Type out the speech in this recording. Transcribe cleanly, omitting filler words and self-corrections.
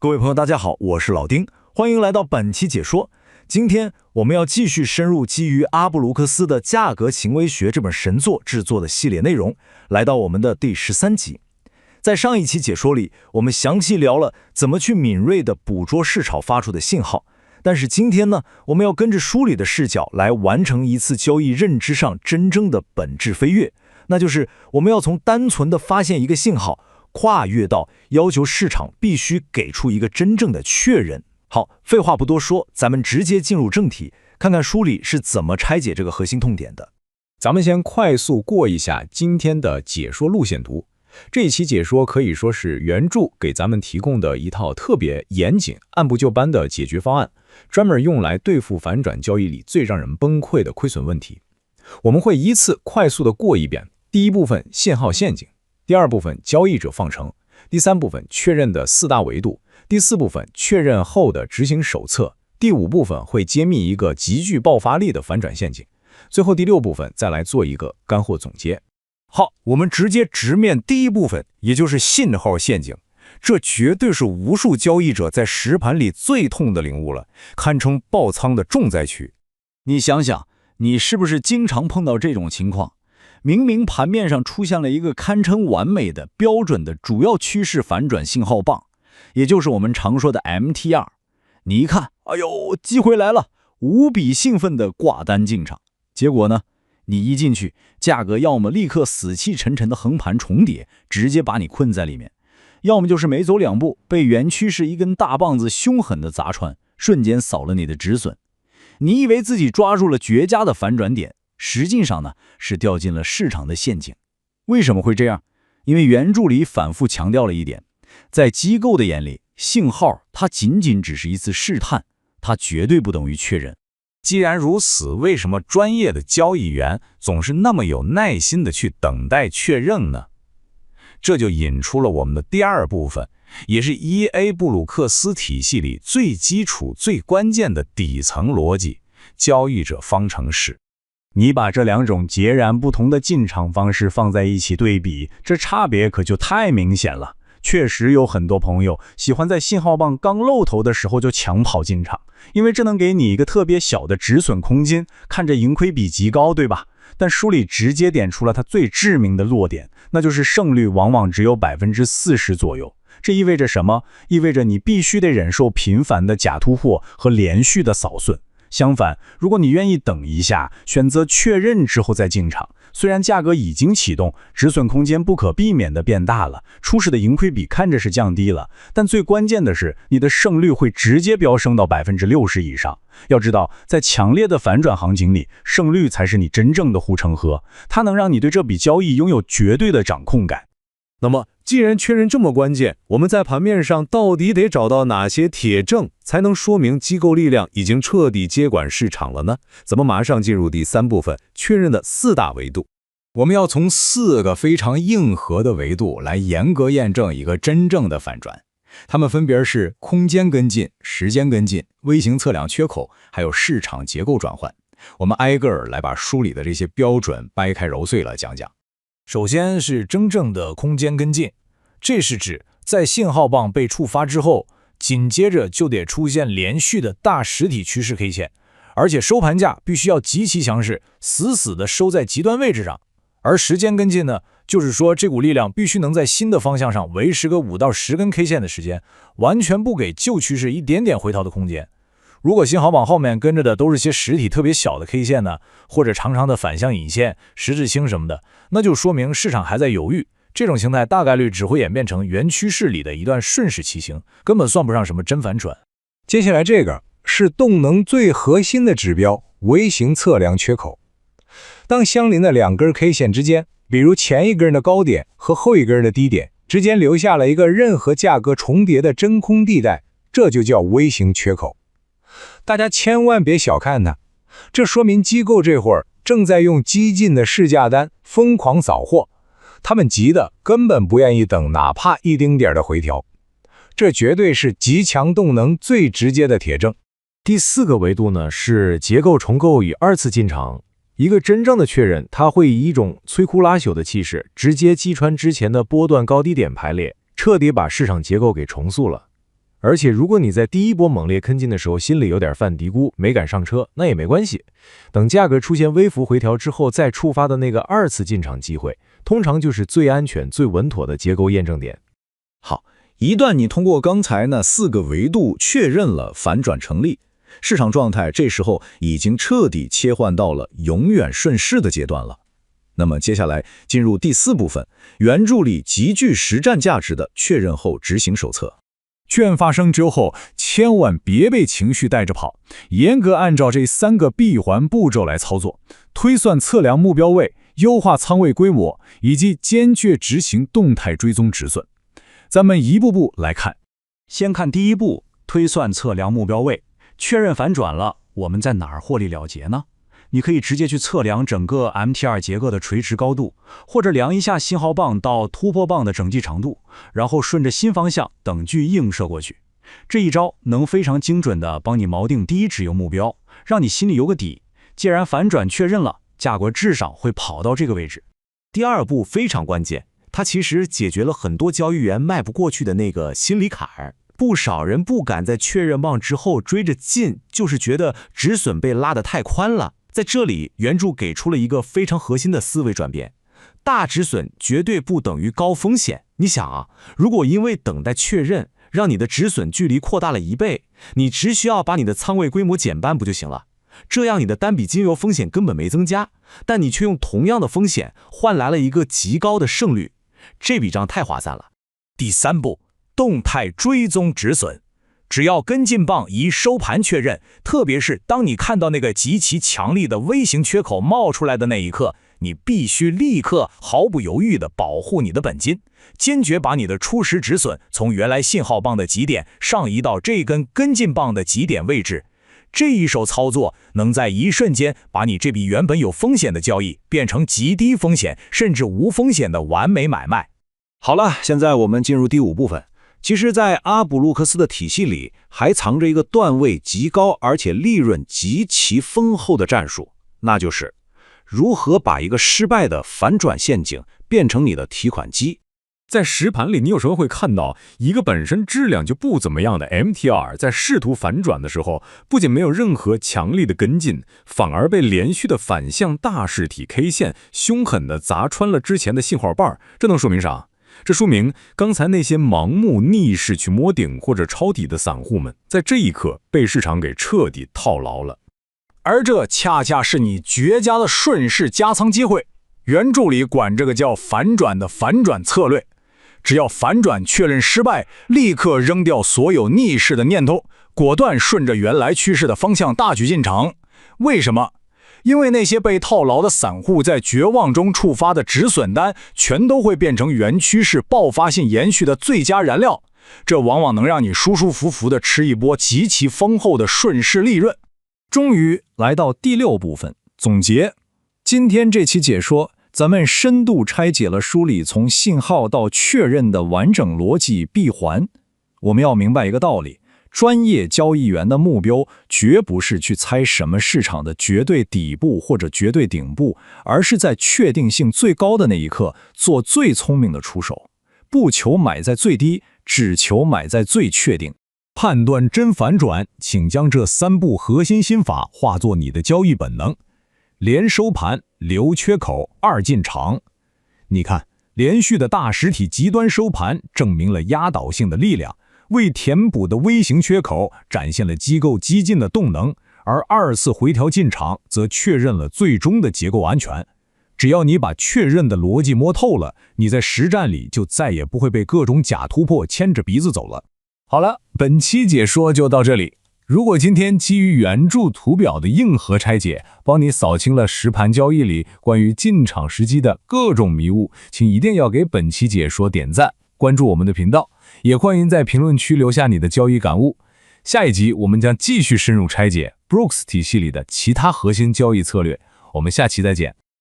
各位朋友，大家好，我是老丁，欢迎来到本期解说。今天我们要继续深入基于阿布卢克斯的价格行为学这本神作制作的系列内容，来到我们的第13集。在上一期解说里，我们详细聊了怎么去敏锐地捕捉市场发出的信号。但是今天呢，我们要跟着书里的视角来完成一次交易认知上真正的本质飞跃，那就是我们要从单纯的发现一个信号，跨越到要求市场必须给出一个真正的确认。好，废话不多说，咱们直接进入正题，看看书里是怎么拆解这个核心痛点的。咱们先快速过一下今天的解说路线图。这一期解说可以说是原著给咱们提供的一套特别严谨、按部就班的解决方案，专门用来对付反转交易里最让人崩溃的亏损问题。我们会依次快速的过一遍。第一部分信号陷阱，第二部分交易者方程，第三部分确认的4大维度，第四部分确认后的执行手册，第五部分会揭秘一个极具爆发力的反转陷阱，最后第6部分再来做一个干货总结。好，我们直接直面第一部分，也就是信号陷阱。这绝对是无数交易者在实盘里最痛的领悟了，堪称爆仓的重灾区。你想想，你是不是经常碰到这种情况？明明盘面上出现了一个堪称完美的标准的主要趋势反转信号棒，也就是我们常说的 MTR。你一看，哎呦，机会来了，无比兴奋地挂单进场。结果呢，你一进去，价格要么立刻死气沉沉的横盘重叠，直接把你困在里面，要么就是没走2步，被原趋势一根大棒子凶狠地砸穿，瞬间扫了你的止损。你以为自己抓住了绝佳的反转点，实际上呢，是掉进了市场的陷阱。为什么会这样？因为原著里反复强调了一点，在机构的眼里，信号它仅仅只是一次试探，它绝对不等于确认。既然如此，为什么专业的交易员总是那么有耐心的去等待确认呢？这就引出了我们的第二部分，也是 EA 布鲁克斯体系里最基础、最关键的底层逻辑——交易者方程式。你把这两种截然不同的进场方式放在一起对比，这差别可就太明显了。确实有很多朋友喜欢在信号棒刚露头的时候就抢跑进场，因为这能给你一个特别小的止损空间，看着盈亏比极高，对吧？但书里直接点出了它最致命的弱点，那就是胜率往往只有40%左右。这意味着什么？意味着你必须得忍受频繁的假突破和连续的扫损。相反，如果你愿意等一下，选择确认之后再进场，虽然价格已经启动，止损空间不可避免地变大了，初始的盈亏比看着是降低了，但最关键的是，你的胜率会直接飙升到60%以上。要知道，在强烈的反转行情里，胜率才是你真正的护城河，它能让你对这笔交易拥有绝对的掌控感。那么，既然确认这么关键，我们在盘面上到底得找到哪些铁证，才能说明机构力量已经彻底接管市场了呢？咱们马上进入第3部分，确认的4大维度。我们要从4个非常硬核的维度来严格验证一个真正的反转。它们分别是空间跟进、时间跟进、微型测量缺口，还有市场结构转换。我们挨个儿来把书里的这些标准掰开揉碎了讲讲。首先是真正的空间跟进，这是指在信号棒被触发之后，紧接着就得出现连续的大实体趋势 K 线，而且收盘价必须要极其强势，死死的收在极端位置上。而时间跟进呢，就是说这股力量必须能在新的方向上维持个5到10根 K 线的时间，完全不给旧趋势一点点回调的空间。如果信号棒后面跟着的都是些实体特别小的 K 线呢，或者长长的反向引线、十字星什么的，那就说明市场还在犹豫。这种形态大概率只会演变成原趋势里的一段顺势骑行，根本算不上什么真反转。接下来这个是动能最核心的指标——微型测量缺口。当相邻的2根 K 线之间，比如前一根的高点和后一根的低点之间留下了一个任何价格重叠的真空地带，这就叫微型缺口。大家千万别小看它，这说明机构这会儿正在用激进的市价单疯狂扫货，他们急的根本不愿意等哪怕一丁点的回调，这绝对是极强动能最直接的铁证。第4个维度呢是结构重构与2次进场。一个真正的确认，它会以一种摧枯拉朽的气势，直接击穿之前的波段高低点排列，彻底把市场结构给重塑了。而且如果你在第一波猛烈坑进的时候心里有点犯嘀咕，没敢上车，那也没关系。等价格出现微幅回调之后再触发的那个2次进场机会，通常就是最安全、最稳妥的结构验证点。好，一旦你通过刚才那4个维度确认了反转成立，市场状态这时候已经彻底切换到了永远顺势的阶段了。那么接下来进入第4部分，原著里极具实战价值的确认后执行手册。券发生之后，千万别被情绪带着跑，严格按照这3个闭环步骤来操作，推算测量目标位，优化仓位规模，以及坚决执行动态追踪止损。咱们一步步来看。先看第一步，推算测量目标位，确认反转了，我们在哪儿获利了结呢？你可以直接去测量整个 MT2 结构的垂直高度，或者量一下信号棒到突破棒的整计长度，然后顺着新方向等距映射过去。这一招能非常精准地帮你锚定第一止盈目标，让你心里有个底。既然反转确认了，价格至少会跑到这个位置。第2步非常关键，它其实解决了很多交易员迈不过去的那个心理坎儿。不少人不敢在确认棒之后追着进，就是觉得止损被拉得太宽了。在这里，原著给出了一个非常核心的思维转变：大止损绝对不等于高风险。你想啊，如果因为等待确认，让你的止损距离扩大了1倍，你只需要把你的仓位规模减半不就行了？这样你的单笔金额风险根本没增加，但你却用同样的风险换来了一个极高的胜率，这笔账太划算了。第3步，动态追踪止损。只要跟进棒一收盘确认，特别是当你看到那个极其强力的微型缺口冒出来的那一刻，你必须立刻毫不犹豫地保护你的本金，坚决把你的初始止损从原来信号棒的极点上移到这根跟进棒的极点位置。这一手操作能在一瞬间把你这笔原本有风险的交易变成极低风险甚至无风险的完美买卖。好了，现在我们进入第5部分。其实在阿卜路克斯的体系里，还藏着一个段位极高而且利润极其丰厚的战术，那就是如何把一个失败的反转陷阱变成你的提款机。在实盘里，你有时候会看到一个本身质量就不怎么样的 MT2 在试图反转的时候，不仅没有任何强力的跟进，反而被连续的反向大实体 K 线凶狠地砸穿了之前的信号棒。这能说明啥？这说明刚才那些盲目逆势去摸顶或者抄底的散户们，在这一刻被市场给彻底套牢了。而这恰恰是你绝佳的顺势加仓机会。原著里管这个叫反转的反转策略。只要反转确认失败，立刻扔掉所有逆势的念头，果断顺着原来趋势的方向大举进场。为什么？因为那些被套牢的散户在绝望中触发的止损单，全都会变成原趋势爆发性延续的最佳燃料，这往往能让你舒舒服服地吃一波极其丰厚的顺势利润。终于来到第6部分，总结。今天这期解说，咱们深度拆解了书里从信号到确认的完整逻辑闭环。我们要明白一个道理，专业交易员的目标绝不是去猜什么市场的绝对底部或者绝对顶部，而是在确定性最高的那一刻做最聪明的出手，不求买在最低，只求买在最确定。判断真反转，请将这3步核心心法化作你的交易本能。连收盘，留缺口，2进场。你看，连续的大实体极端收盘证明了压倒性的力量，为填补的微型缺口展现了机构激进的动能，而2次回调进场则确认了最终的结构安全。只要你把确认的逻辑摸透了，你在实战里就再也不会被各种假突破牵着鼻子走了。好了，本期解说就到这里。如果今天基于原著图表的硬核拆解，帮你扫清了实盘交易里关于进场时机的各种迷雾，请一定要给本期解说点赞，关注我们的频道，也欢迎在评论区留下你的交易感悟。下一集我们将继续深入拆解 Brooks 体系里的其他核心交易策略，我们下期再见。